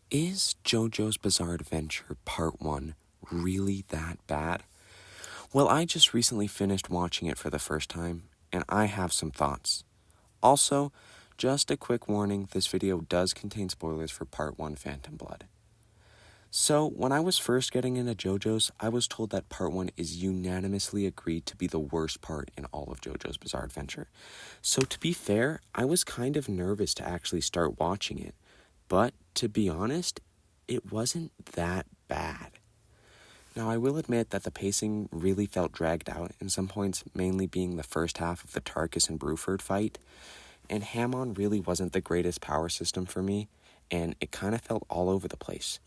Is JoJo's Bizarre Adventure Part 1 really that bad? Well, I just recently finished watching it for the first time, and I have some thoughts. Also, just a quick warning, this video does contain spoilers for Part 1 Phantom Blood. So, when I was first getting into JoJo's, I was told that Part 1 is unanimously agreed to be the worst part in all of JoJo's Bizarre Adventure. So, to be fair, I was kind of nervous to actually start watching it. But, to be honest, it wasn't that bad. Now, I will admit that the pacing really felt dragged out in some points, mainly being the first half of the Tarkus and Bruford fight, and Hamon really wasn't the greatest power system for me, and it kind of felt all over the place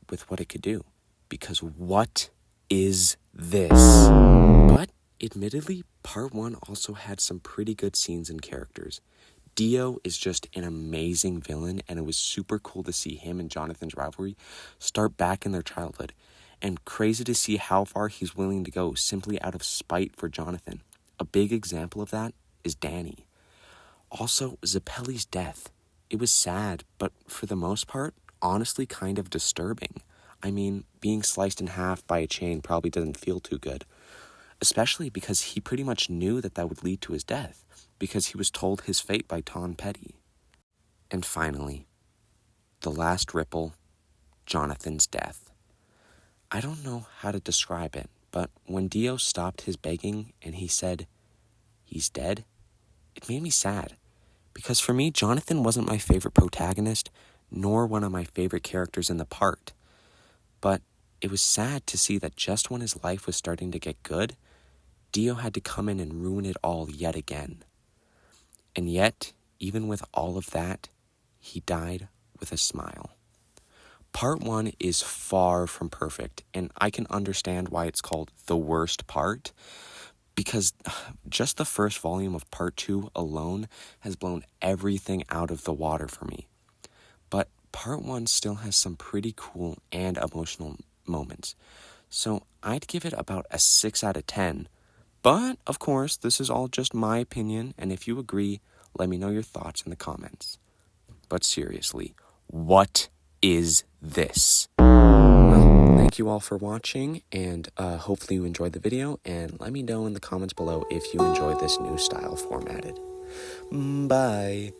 with what it could do. Because what is this? But, admittedly, Part 1 also had some pretty good scenes and characters. Dio is just an amazing villain, and it was super cool to see him and Jonathan's rivalry start back in their childhood, and crazy to see how far he's willing to go simply out of spite for Jonathan. A big example of that is Danny. Also, Zappelli's death. It was sad, but for the most part, honestly kind of disturbing. I mean, being sliced in half by a chain probably doesn't feel too good, especially because he pretty much knew that would lead to his death, because he was told his fate by Tom Petty. And finally, the last ripple, Jonathan's death. I don't know how to describe it, but when Dio stopped his begging and he said, "He's dead," it made me sad. Because for me, Jonathan wasn't my favorite protagonist, nor one of my favorite characters in the part. But it was sad to see that just when his life was starting to get good, Dio had to come in and ruin it all yet again. And yet, even with all of that, he died with a smile. Part 1 is far from perfect, and I can understand why it's called the worst part, because just the first volume of Part 2 alone has blown everything out of the water for me. But Part 1 still has some pretty cool and emotional moments, so I'd give it about a 6 out of 10. But, of course, this is all just my opinion, and if you agree, let me know your thoughts in the comments. But seriously, what is this? Well, thank you all for watching, and hopefully you enjoyed the video, and let me know in the comments below if you enjoy this new style formatted. Bye!